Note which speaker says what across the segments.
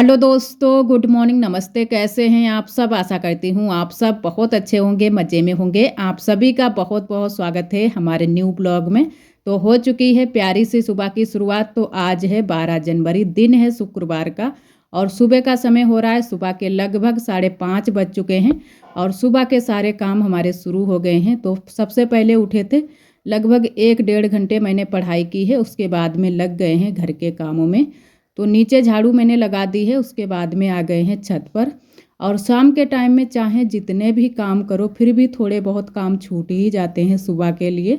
Speaker 1: Hello दोस्तों, good morning, नमस्ते। कैसे हैं आप सब? आशा करती हूँ आप सब बहुत अच्छे होंगे, मज़े में होंगे। आप सभी का बहुत बहुत स्वागत है हमारे न्यू ब्लॉग में। तो हो चुकी है प्यारी सी सुबह की शुरुआत। तो आज है 12 जनवरी, दिन है शुक्रवार का और सुबह का समय हो रहा है। सुबह के लगभग 5:30 बज चुके हैं और सुबह के सारे काम हमारे शुरू हो गए हैं। तो सबसे पहले उठे थे, लगभग 1 डेढ़ घंटे मैंने पढ़ाई की है। उसके बाद में लग गए हैं घर के कामों में। तो नीचे झाड़ू मैंने लगा दी है, उसके बाद में आ गए हैं छत पर। और शाम के टाइम में चाहे जितने भी काम करो फिर भी थोड़े बहुत काम छूट ही जाते हैं सुबह के लिए।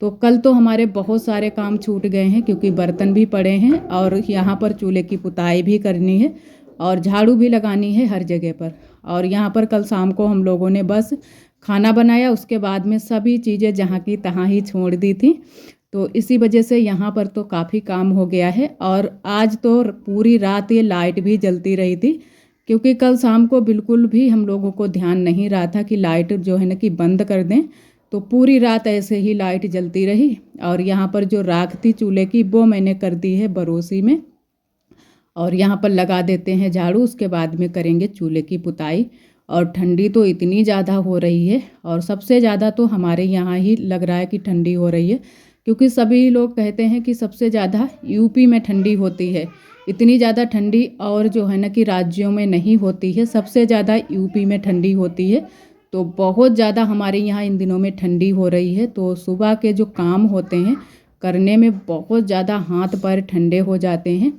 Speaker 1: तो कल तो हमारे बहुत सारे काम छूट गए हैं क्योंकि बर्तन भी पड़े हैं और यहाँ पर चूल्हे की पुताई भी करनी है और झाड़ू भी लगानी है हर जगह पर। और यहाँ पर कल शाम को हम लोगों ने बस खाना बनाया, उसके बाद में सभी चीज़ें जहाँ की तहाँ ही छोड़ दी थी। तो इसी वजह से यहाँ पर तो काफ़ी काम हो गया है। और आज तो पूरी रात ये लाइट भी जलती रही थी क्योंकि कल शाम को बिल्कुल भी हम लोगों को ध्यान नहीं रहा था कि लाइट जो है ना कि बंद कर दें। तो पूरी रात ऐसे ही लाइट जलती रही। और यहाँ पर जो राख थी चूल्हे की वो मैंने कर दी है बरोसी में और यहाँ पर लगा देते हैं झाड़ू, उसके बाद में करेंगे चूल्हे की पुताई। और ठंडी तो इतनी ज़्यादा हो रही है और सबसे ज़्यादा तो हमारे यहाँ ही लग रहा है कि ठंडी हो रही है क्योंकि सभी लोग कहते हैं कि सबसे ज़्यादा यूपी में ठंडी होती है। इतनी ज़्यादा ठंडी और जो है ना कि राज्यों में नहीं होती है, सबसे ज़्यादा यूपी में ठंडी होती है। तो बहुत ज़्यादा हमारे यहाँ इन दिनों में ठंडी हो रही है। तो सुबह के जो काम होते हैं करने में बहुत ज़्यादा हाथ पैर ठंडे हो जाते हैं।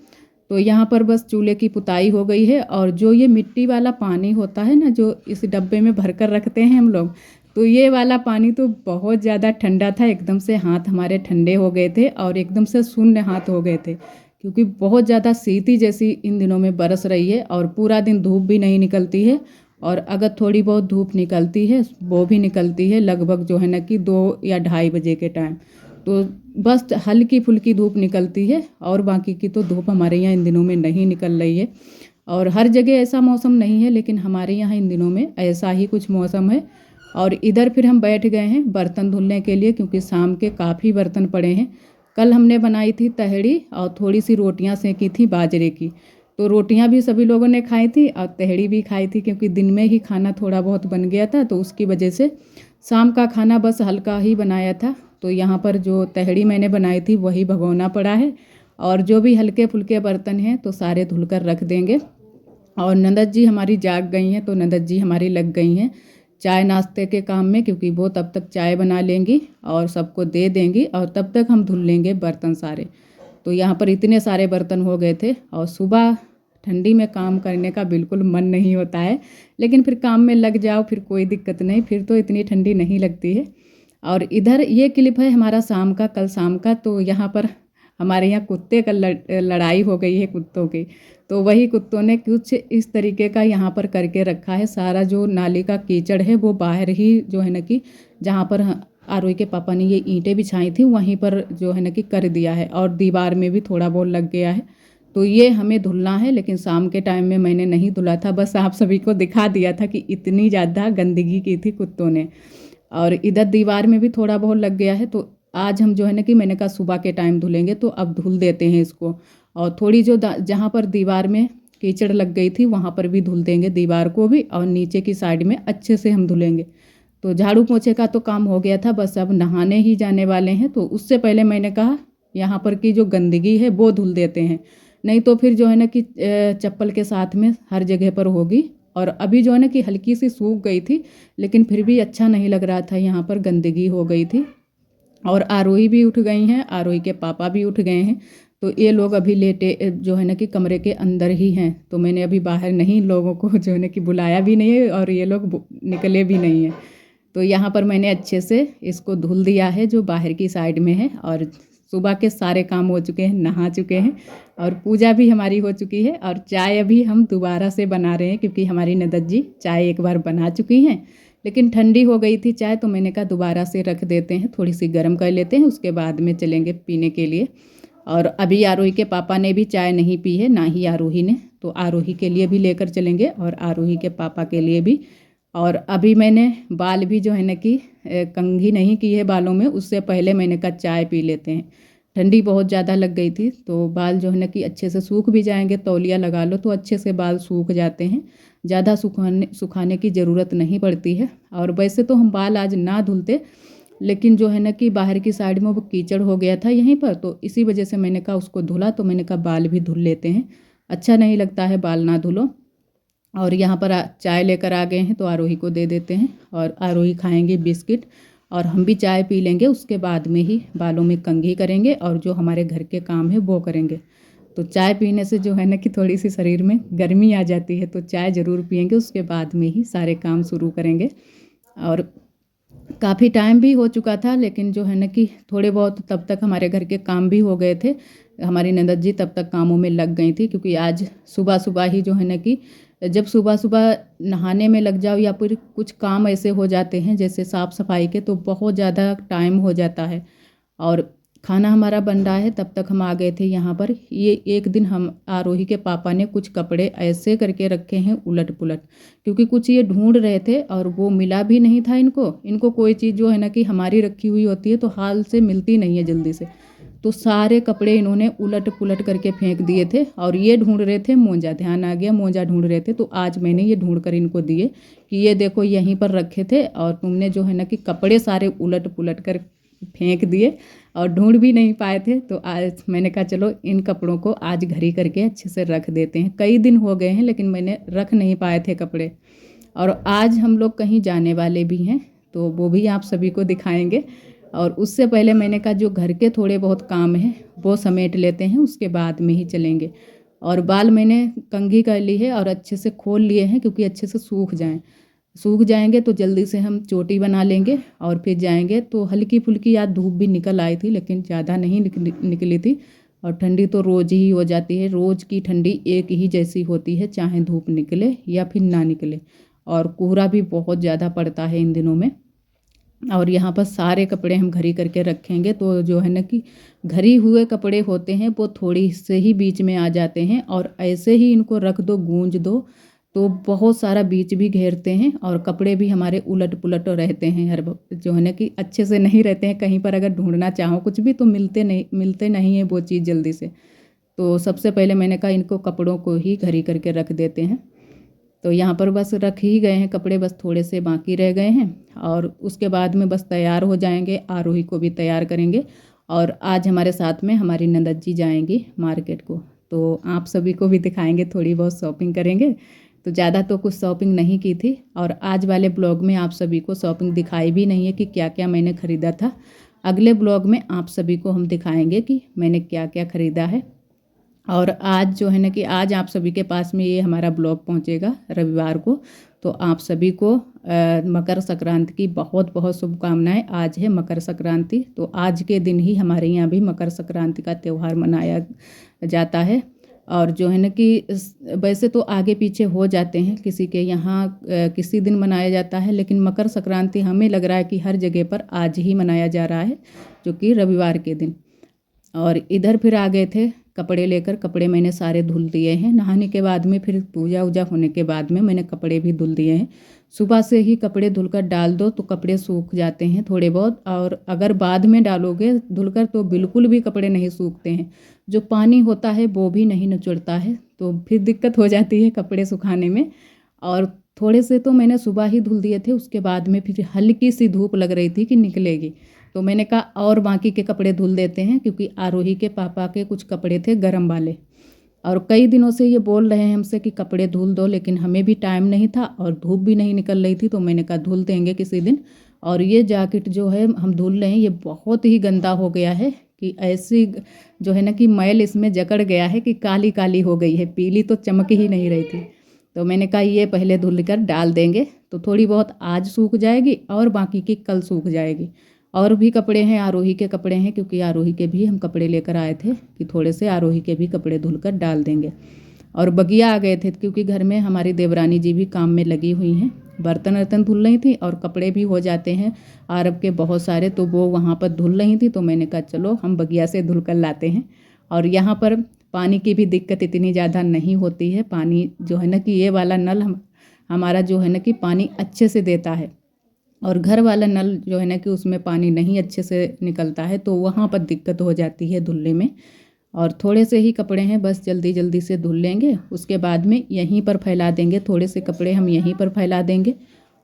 Speaker 1: तो यहाँ पर बस चूल्हे की पुताई हो गई है और जो ये मिट्टी वाला पानी होता है ना, जो इस डब्बे में भर कर रखते हैं हम लोग, तो ये वाला पानी तो बहुत ज़्यादा ठंडा था। एकदम से हाथ हमारे ठंडे हो गए थे और एकदम से शून्य हाथ हो गए थे क्योंकि बहुत ज़्यादा शीती जैसी इन दिनों में बरस रही है और पूरा दिन धूप भी नहीं निकलती है। और अगर थोड़ी बहुत धूप निकलती है वो भी निकलती है लगभग जो है ना कि 2 या ढाई बजे के टाइम। तो बस हल्की फुल्की धूप निकलती है और बाकी की तो धूप हमारे यहाँ इन दिनों में नहीं निकल रही है। और हर जगह ऐसा मौसम नहीं है लेकिन हमारे यहाँ इन दिनों में ऐसा ही कुछ मौसम है। और इधर फिर हम बैठ गए हैं बर्तन धुलने के लिए क्योंकि शाम के काफ़ी बर्तन पड़े हैं। कल हमने बनाई थी तहड़ी और थोड़ी सी रोटियां सेकी थी बाजरे की। तो रोटियां भी सभी लोगों ने खाई थी और तहड़ी भी खाई थी क्योंकि दिन में ही खाना थोड़ा बहुत बन गया था। तो उसकी वजह से शाम का खाना बस हल्का ही बनाया था। तो यहाँ पर जो तहड़ी मैंने बनाई थी वही भगोना पड़ा है और जो भी हल्के फुल्के बर्तन हैं तो सारे धुल कर रख देंगे। और ननद जी हमारी जाग गई हैं तो ननद जी हमारी लग गई हैं चाय नाश्ते के काम में क्योंकि वो तब तक चाय बना लेंगी और सबको दे देंगी और तब तक हम धुल लेंगे बर्तन सारे। तो यहाँ पर इतने सारे बर्तन हो गए थे और सुबह ठंडी में काम करने का बिल्कुल मन नहीं होता है लेकिन फिर काम में लग जाओ फिर कोई दिक्कत नहीं, फिर तो इतनी ठंडी नहीं लगती है। और इधर ये क्लिप है हमारा शाम का, कल शाम का। तो यहाँ पर हमारे यहाँ कुत्ते का लड़ाई हो गई है कुत्तों की। तो वही कुत्तों ने कुछ इस तरीके का यहाँ पर करके रखा है, सारा जो नाली का कीचड़ है वो बाहर ही जो है ना कि जहाँ पर आरोही के पापा ने ये ईंटें बिछाई थी वहीं पर जो है ना कि कर दिया है और दीवार में भी थोड़ा बहुत लग गया है। तो ये हमें धुलना है लेकिन शाम के टाइम में मैंने नहीं धुला था, बस आप सभी को दिखा दिया था कि इतनी ज़्यादा गंदगी की थी कुत्तों ने। और इधर दीवार में भी थोड़ा बहुत लग गया है। तो आज हम जो है ना कि मैंने कहा सुबह के टाइम धुलेंगे तो अब धुल देते हैं इसको। और थोड़ी जो जहाँ पर दीवार में कीचड़ लग गई थी वहाँ पर भी धुल देंगे दीवार को भी और नीचे की साइड में अच्छे से हम धुलेंगे। तो झाड़ू पोछे का तो काम हो गया था, बस अब नहाने ही जाने वाले हैं। तो उससे पहले मैंने कहा यहाँ पर की जो गंदगी है वो धुल देते हैं, नहीं तो फिर जो है ना कि चप्पल के साथ में हर जगह पर होगी। और अभी जो है ना कि हल्की सी सूख गई थी लेकिन फिर भी अच्छा नहीं लग रहा था, यहाँ पर गंदगी हो गई थी। और आरोही भी उठ गई हैं, आरोही के पापा भी उठ गए हैं। तो ये लोग अभी लेटे जो है ना कि कमरे के अंदर ही हैं। तो मैंने अभी बाहर नहीं लोगों को जो है ना कि बुलाया भी नहीं है और ये लोग निकले भी नहीं हैं। तो यहाँ पर मैंने अच्छे से इसको धुल दिया है जो बाहर की साइड में है। और सुबह के सारे काम हो चुके हैं, नहा चुके हैं और पूजा भी हमारी हो चुकी है। और चाय अभी हम दोबारा से बना रहे हैं क्योंकि हमारी ननद जी चाय एक बार बना चुकी हैं लेकिन ठंडी हो गई थी चाय। तो मैंने कहा दोबारा से रख देते हैं, थोड़ी सी गर्म कर लेते हैं, उसके बाद में चलेंगे पीने के लिए। और अभी आरोही के पापा ने भी चाय नहीं पी है, ना ही आरोही ने। तो आरोही के लिए भी लेकर चलेंगे और आरोही के पापा के लिए भी। और अभी मैंने बाल भी जो है ना कि कंघी नहीं की है बालों में, उससे पहले मैंने कहा चाय पी लेते हैं। ठंडी बहुत ज़्यादा लग गई थी, तो बाल जो है ना कि अच्छे से सूख भी जाएंगे। तौलिया लगा लो तो अच्छे से बाल सूख जाते हैं, ज़्यादा सुखाने की ज़रूरत नहीं पड़ती है। और वैसे तो हम बाल आज ना धुलते, लेकिन जो है ना कि बाहर की साइड में वो कीचड़ हो गया था यहीं पर, तो इसी वजह से मैंने कहा उसको धुला, तो मैंने कहा बाल भी धुल लेते हैं, अच्छा नहीं लगता है बाल ना धुलो। और यहाँ पर चाय लेकर आ गए हैं, तो आरोही को दे देते हैं और आरोही खाएंगे बिस्किट, और हम भी चाय पी लेंगे। उसके बाद में ही बालों में कंघी करेंगे और जो हमारे घर के काम है वो करेंगे। तो चाय पीने से जो है ना कि थोड़ी सी शरीर में गर्मी आ जाती है, तो चाय ज़रूर पियेंगे, उसके बाद में ही सारे काम शुरू करेंगे। और काफ़ी टाइम भी हो चुका था, लेकिन जो है ना कि थोड़े बहुत तब तक हमारे घर के काम भी हो गए थे। हमारी ननद जी तब तक कामों में लग गई थी, क्योंकि आज सुबह सुबह ही जो है ना कि जब सुबह सुबह नहाने में लग जाओ या फिर कुछ काम ऐसे हो जाते हैं जैसे साफ़ सफाई के, तो बहुत ज़्यादा टाइम हो जाता है। और खाना हमारा बन रहा है, तब तक हम आ गए थे यहाँ पर। ये एक दिन हम आरोही के पापा ने कुछ कपड़े ऐसे करके रखे हैं उलट पुलट, क्योंकि कुछ ये ढूंढ रहे थे और वो मिला भी नहीं था इनको कोई चीज़ जो है ना कि हमारी रखी हुई होती है तो हाल से मिलती नहीं है जल्दी से। तो सारे कपड़े इन्होंने उलट पुलट करके फेंक दिए थे, और ये ढूंढ रहे थे मोजा, ध्यान आ गया मोजा ढूंढ रहे थे। तो आज मैंने ये ढूंढ कर इनको दिए कि ये देखो यहीं पर रखे थे और तुमने जो है ना कि कपड़े सारे उलट पुलट कर फेंक दिए और ढूंढ भी नहीं पाए थे। तो आज मैंने कहा चलो इन कपड़ों को आज घड़ी करके अच्छे से रख देते हैं। कई दिन हो गए हैं लेकिन मैंने रख नहीं पाए थे कपड़े, और आज हम लोग कहीं जाने वाले भी हैं, तो वो भी आप सभी को दिखाएंगे। और उससे पहले मैंने कहा जो घर के थोड़े बहुत काम हैं वो समेट लेते हैं, उसके बाद में ही चलेंगे। और बाल मैंने कंघी कर ली है और अच्छे से खोल लिए हैं, क्योंकि अच्छे से सूख जाएंगे तो जल्दी से हम चोटी बना लेंगे और फिर जाएंगे। तो हल्की फुल्की आज धूप भी निकल आई थी, लेकिन ज़्यादा नहीं निकली थी। और ठंडी तो रोज़ ही हो जाती है, रोज़ की ठंडी एक ही जैसी होती है, चाहे धूप निकले या फिर ना निकले। और कोहरा भी बहुत ज़्यादा पड़ता है इन दिनों में। और यहाँ पर सारे कपड़े हम घड़ी करके रखेंगे, तो जो है ना कि घड़ी हुए कपड़े होते हैं वो थोड़ी से ही बीच में आ जाते हैं, और ऐसे ही इनको रख दो गूंज दो तो बहुत सारा बीच भी घेरते हैं, और कपड़े भी हमारे उलट पुलट रहते हैं हर जो है ना कि अच्छे से नहीं रहते हैं। कहीं पर अगर ढूंढना चाहो कुछ भी तो मिलते नहीं है वो चीज़ जल्दी से। तो सबसे पहले मैंने कहा इनको कपड़ों को ही घड़ी करके रख देते हैं। तो यहाँ पर बस रख ही गए हैं कपड़े, बस थोड़े से बाकी रह गए हैं, और उसके बाद में बस तैयार हो जाएंगे। आरोही को भी तैयार करेंगे, और आज हमारे साथ में हमारी ननद जी जाएंगी मार्केट को, तो आप सभी को भी दिखाएंगे, थोड़ी बहुत शॉपिंग करेंगे। तो ज़्यादा तो कुछ शॉपिंग नहीं की थी, और आज वाले ब्लॉग में आप सभी को शॉपिंग दिखाई भी नहीं है कि क्या क्या मैंने ख़रीदा था। अगले ब्लॉग में आप सभी को हम दिखाएंगे कि मैंने क्या क्या ख़रीदा है। और आज जो है ना कि आज आप सभी के पास में ये हमारा ब्लॉग पहुंचेगा रविवार को। तो आप सभी को मकर संक्रांति की बहुत बहुत शुभकामनाएं। आज है मकर संक्रांति, तो आज के दिन ही हमारे यहाँ भी मकर संक्रांति का त्यौहार मनाया जाता है। और जो है ना कि वैसे तो आगे पीछे हो जाते हैं, किसी के यहाँ किसी दिन मनाया जाता है, लेकिन मकर संक्रांति हमें लग रहा है कि हर जगह पर आज ही मनाया जा रहा है, जो कि रविवार के दिन। और इधर फिर आ गए थे कपड़े लेकर। कपड़े मैंने सारे धुल दिए हैं, नहाने के बाद में, फिर पूजा वूजा होने के बाद में मैंने कपड़े भी धुल दिए हैं। सुबह से ही कपड़े धुलकर डाल दो तो कपड़े सूख जाते हैं थोड़े बहुत, और अगर बाद में डालोगे धुलकर तो बिल्कुल भी कपड़े नहीं सूखते हैं। जो पानी होता है वो भी नहीं निचुड़ता है, तो फिर दिक्कत हो जाती है कपड़े सुखाने में। और थोड़े से तो मैंने सुबह ही धुल दिए थे, उसके बाद में फिर हल्की सी धूप लग रही थी कि निकलेगी, तो मैंने कहा और बाकी के कपड़े धुल देते हैं, क्योंकि आरोही के पापा के कुछ कपड़े थे गरम वाले, और कई दिनों से ये बोल रहे हैं हमसे कि कपड़े धुल दो, लेकिन हमें भी टाइम नहीं था और धूप भी नहीं निकल रही थी, तो मैंने कहा धुल देंगे किसी दिन। और ये जैकेट जो है हम धुल रहे हैं, ये बहुत ही गंदा हो गया है, कि ऐसी जो है ना कि मैल इसमें जकड़ गया है कि काली काली हो गई है, पीली तो चमक ही नहीं रही थी। तो मैंने कहा ये पहले धुल कर डाल देंगे, तो थोड़ी बहुत आज सूख जाएगी और बाकी की कल सूख जाएगी। और भी कपड़े हैं, आरोही के कपड़े हैं, क्योंकि आरोही के भी हम कपड़े लेकर आए थे कि थोड़े से आरोही के भी कपड़े धुलकर डाल देंगे। और बगिया आ गए थे, क्योंकि घर में हमारी देवरानी जी भी काम में लगी हुई हैं, बर्तन वर्तन धुल रही थी और कपड़े भी हो जाते हैं अरब के बहुत सारे, तो वो वहाँ पर धुल रही थी। तो मैंने कहा चलो हम बगिया से धुल कर लाते हैं। और यहाँ पर पानी की भी दिक्कत इतनी ज़्यादा नहीं होती है, पानी जो है ना कि ये वाला नल हमारा जो है ना कि पानी अच्छे से देता है, और घर वाला नल जो है ना कि उसमें पानी नहीं अच्छे से निकलता है, तो वहाँ पर दिक्कत हो जाती है धुलने में। और थोड़े से ही कपड़े हैं, बस जल्दी जल्दी से धुल लेंगे, उसके बाद में यहीं पर फैला देंगे। थोड़े से कपड़े हम यहीं पर फैला देंगे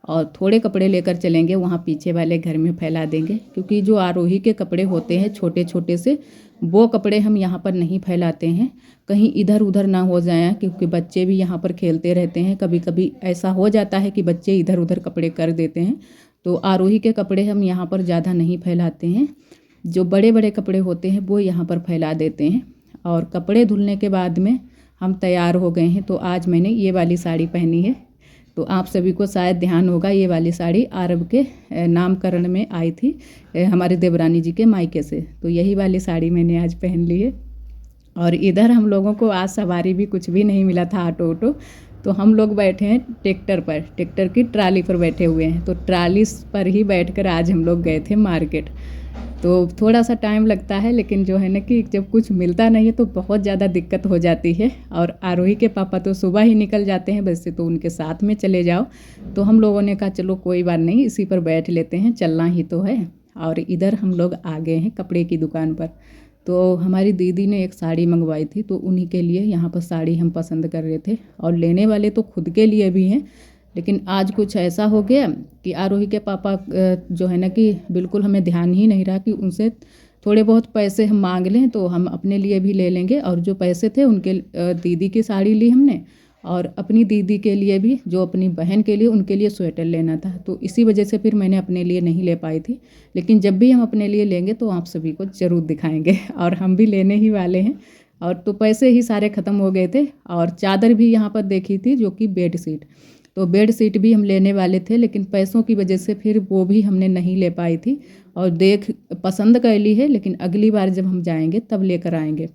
Speaker 1: और थोड़े कपड़े लेकर चलेंगे वहाँ पीछे वाले घर में फैला देंगे, क्योंकि जो आरोही के कपड़े होते हैं छोटे छोटे से, वो कपड़े हम यहाँ पर नहीं फैलाते हैं, कहीं इधर उधर ना हो जाए, क्योंकि बच्चे भी यहाँ पर खेलते रहते हैं। कभी कभी ऐसा हो जाता है कि बच्चे इधर उधर कपड़े कर देते हैं, तो आरोही के कपड़े हम यहाँ पर ज़्यादा नहीं फैलाते हैं। जो बड़े बड़े कपड़े होते हैं वो यहाँ पर फैला देते हैं। और कपड़े धुलने के बाद में हम तैयार हो गए हैं। तो आज मैंने ये वाली साड़ी पहनी है, तो आप सभी को शायद ध्यान होगा, ये वाली साड़ी आरब के नामकरण में आई थी हमारे देवरानी जी के मायके से। तो यही वाली साड़ी मैंने आज पहन ली है। और इधर हम लोगों को आज सवारी भी कुछ भी नहीं मिला था, ऑटो ऑटो, तो हम लोग बैठे हैं ट्रैक्टर पर, ट्रैक्टर की ट्राली पर बैठे हुए हैं। तो ट्राली पर ही बैठकर आज हम लोग गए थे मार्केट। तो थोड़ा सा टाइम लगता है, लेकिन जो है ना कि जब कुछ मिलता नहीं है तो बहुत ज़्यादा दिक्कत हो जाती है। और आरोही के पापा तो सुबह ही निकल जाते हैं, वैसे तो उनके साथ में चले जाओ, तो हम लोगों ने कहा चलो कोई बात नहीं, इसी पर बैठ लेते हैं, चलना ही तो है। और इधर हम लोग आ गए हैं कपड़े की दुकान पर। तो हमारी दीदी ने एक साड़ी मंगवाई थी, तो उन्हीं के लिए यहाँ पर साड़ी हम पसंद कर रहे थे। और लेने वाले तो खुद के लिए भी हैं, लेकिन आज कुछ ऐसा हो गया कि आरोही के पापा जो है ना कि बिल्कुल हमें ध्यान ही नहीं रहा कि उनसे थोड़े बहुत पैसे हम मांग लें तो हम अपने लिए भी ले लेंगे। और जो पैसे थे उनके दीदी की साड़ी ली हमने, और अपनी दीदी के लिए भी, जो अपनी बहन के लिए, उनके लिए स्वेटर लेना था। तो इसी वजह से फिर मैंने अपने लिए नहीं ले पाई थी। लेकिन जब भी हम अपने लिए लेंगे तो आप सभी को ज़रूर दिखाएंगे और हम भी लेने ही वाले हैं। और तो पैसे ही सारे ख़त्म हो गए थे। और चादर भी यहाँ पर देखी थी, जो कि बेड शीट, तो बेड शीट भी हम लेने वाले थे, लेकिन पैसों की वजह से फिर वो भी हमने नहीं ले पाई थी। और देख पसंद कर ली है, लेकिन अगली बार जब हम जाएंगे तब लेकर आएंगे।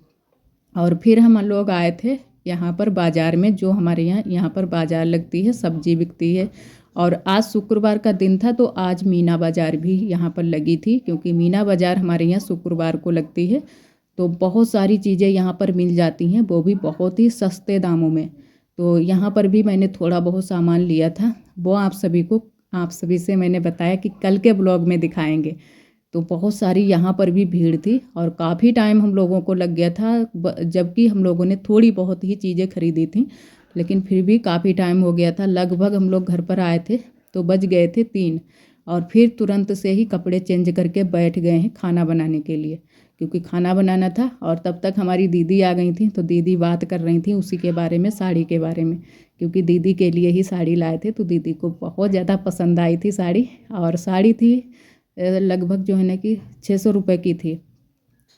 Speaker 1: और फिर हम लोग आए थे यहाँ पर बाज़ार में, जो हमारे यहाँ पर बाज़ार लगती है, सब्जी बिकती है। और आज शुक्रवार का दिन था, तो आज मीना बाज़ार भी यहाँ पर लगी थी, क्योंकि मीना बाज़ार हमारे यहाँ शुक्रवार को लगती है। तो बहुत सारी चीज़ें यहाँ पर मिल जाती हैं, वो भी बहुत ही सस्ते दामों में। तो यहाँ पर भी मैंने थोड़ा बहुत सामान लिया था, वो आप सभी से मैंने बताया कि कल के ब्लॉग में दिखाएंगे। तो बहुत सारी यहाँ पर भी भीड़ थी और काफ़ी टाइम हम लोगों को लग गया था, जबकि हम लोगों ने थोड़ी बहुत ही चीज़ें खरीदी थी, लेकिन फिर भी काफ़ी टाइम हो गया था। लगभग हम लोग घर पर आए थे तो बज गए थे 3, और फिर तुरंत से ही कपड़े चेंज करके बैठ गए हैं खाना बनाने के लिए, क्योंकि खाना बनाना था। और तब तक हमारी दीदी आ गई थी, तो दीदी बात कर रही थी उसी के बारे में, साड़ी के बारे में, क्योंकि दीदी के लिए ही साड़ी लाए थे। तो दीदी को बहुत ज़्यादा पसंद आई थी साड़ी, और साड़ी थी लगभग जो है ना कि 600 रुपये की थी।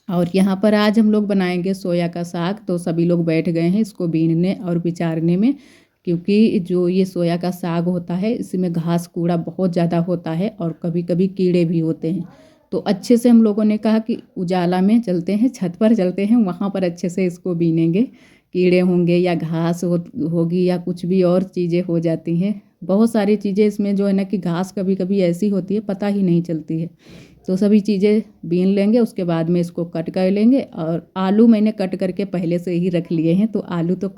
Speaker 1: और यहाँ पर आज हम लोग बनाएंगे सोया का साग। तो सभी लोग बैठ गए हैं इसको बीनने और बिचारने में, क्योंकि जो ये सोया का साग होता है इसमें घास कूड़ा बहुत ज़्यादा होता है और कभी कभी कीड़े भी होते हैं। तो अच्छे से हम लोगों ने कहा कि उजाला में चलते हैं, छत पर चलते हैं, वहाँ पर अच्छे से इसको बीनेंगे। कीड़े होंगे या घास होगी या कुछ भी और चीज़ें हो जाती हैं, बहुत सारी चीज़ें इसमें जो है ना कि घास कभी कभी ऐसी होती है पता ही नहीं चलती है। तो सभी चीज़ें बीन लेंगे, उसके बाद में इसको कट कर लेंगे। और आलू मैंने कट करके पहले से ही रख लिए हैं, तो आलू तो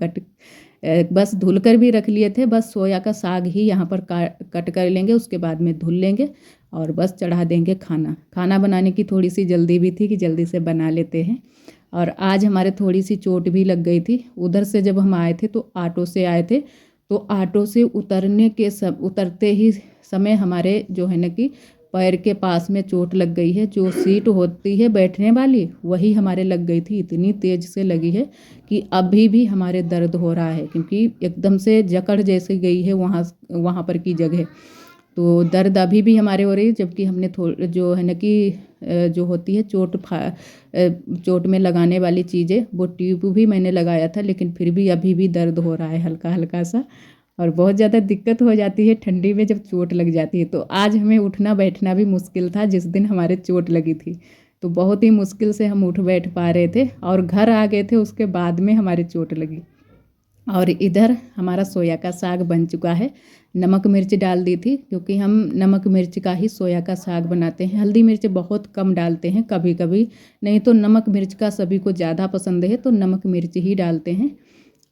Speaker 1: बस धुल कर भी रख लिए थे, बस सोया का साग ही यहाँ पर कट कर लेंगे, उसके बाद में धुल लेंगे और बस चढ़ा देंगे खाना बनाने की थोड़ी सी जल्दी भी थी कि जल्दी से बना लेते हैं। और आज हमारे थोड़ी सी चोट भी लग गई थी। उधर से जब हम आए थे तो ऑटो से आए थे, तो ऑटो से उतरते ही समय हमारे जो है ना कि पैर के पास में चोट लग गई है। जो सीट होती है बैठने वाली, वही हमारे लग गई थी, इतनी तेज़ से लगी है कि अभी भी हमारे दर्द हो रहा है, क्योंकि एकदम से जकड़ जैसे गई है वहाँ पर की जगह। तो दर्द अभी भी हमारे हो रही है, जबकि हमने जो है ना कि जो होती है चोट में लगाने वाली चीज़ें, वो ट्यूब भी मैंने लगाया था, लेकिन फिर भी अभी भी दर्द हो रहा है हल्का हल्का सा। और बहुत ज़्यादा दिक्कत हो जाती है ठंडी में जब चोट लग जाती है। तो आज हमें उठना बैठना भी मुश्किल था, जिस दिन हमारे चोट लगी थी, तो बहुत ही मुश्किल से हम उठ बैठ पा रहे थे और घर आ गए थे उसके बाद में हमारी चोट लगी। और इधर हमारा सोया का साग बन चुका है। नमक मिर्च डाल दी थी, क्योंकि हम नमक मिर्च का ही सोया का साग बनाते हैं, हल्दी मिर्च बहुत कम डालते हैं कभी कभी, नहीं तो नमक मिर्च का सभी को ज़्यादा पसंद है तो नमक मिर्च ही डालते हैं।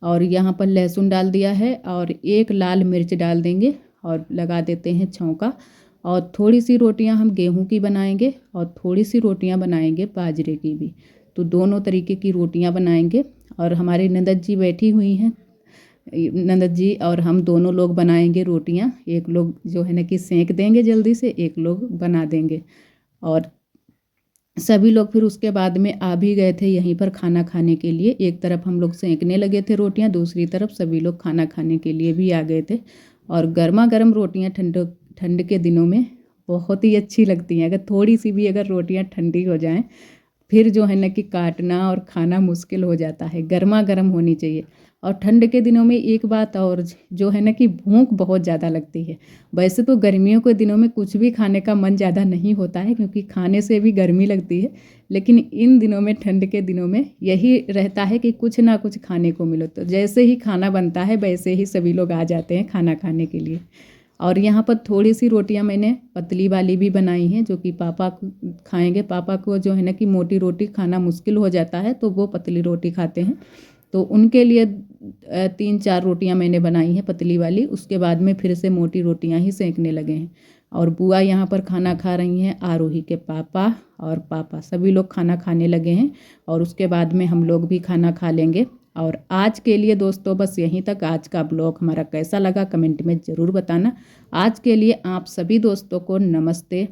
Speaker 1: और यहाँ पर लहसुन डाल दिया है और एक लाल मिर्च डाल देंगे और लगा देते हैं छौंका। और थोड़ी सी रोटियां हम गेहूं की बनाएंगे और थोड़ी सी रोटियां बनाएंगे बाजरे की भी। तो दोनों तरीके की रोटियां बनाएंगे। और हमारी ननद जी बैठी हुई हैं, ननद जी और हम दोनों लोग बनाएंगे रोटियां। एक लोग जो है ना कि सेंक देंगे जल्दी से, एक लोग बना देंगे। और सभी लोग फिर उसके बाद में आ भी गए थे यहीं पर खाना खाने के लिए। एक तरफ हम लोग सेंकने लगे थे रोटियां, दूसरी तरफ सभी लोग खाना खाने के लिए भी आ गए थे। और गर्मा गर्म रोटियां ठंड के दिनों में बहुत ही अच्छी लगती हैं। अगर थोड़ी सी भी अगर रोटियां ठंडी हो जाएं फिर जो है ना कि काटना और खाना मुश्किल हो जाता है। गर्मा गर्म होनी चाहिए। और ठंड के दिनों में एक बात और जो है ना कि भूख बहुत ज़्यादा लगती है। वैसे तो गर्मियों के दिनों में कुछ भी खाने का मन ज़्यादा नहीं होता है, क्योंकि खाने से भी गर्मी लगती है। लेकिन इन दिनों में, ठंड के दिनों में यही रहता है कि कुछ ना कुछ खाने को मिलो। तो जैसे ही खाना बनता है वैसे ही सभी लोग आ जाते हैं खाना खाने के लिए। और यहाँ पर थोड़ी सी रोटियाँ मैंने पतली वाली भी बनाई हैं, जो कि पापा खाएंगे। पापा को जो है ना कि मोटी रोटी खाना मुश्किल हो जाता है, तो वो पतली रोटी खाते हैं। तो उनके लिए 3-4 रोटियां मैंने बनाई हैं पतली वाली। उसके बाद में फिर से मोटी रोटियां ही सेंकने लगे हैं। और बुआ यहाँ पर खाना खा रही हैं, आरोही के पापा और पापा सभी लोग खाना खाने लगे हैं। और उसके बाद में हम लोग भी खाना खा लेंगे। और आज के लिए दोस्तों बस यहीं तक। आज का ब्लॉग हमारा कैसा लगा कमेंट में ज़रूर बताना। आज के लिए आप सभी दोस्तों को नमस्ते।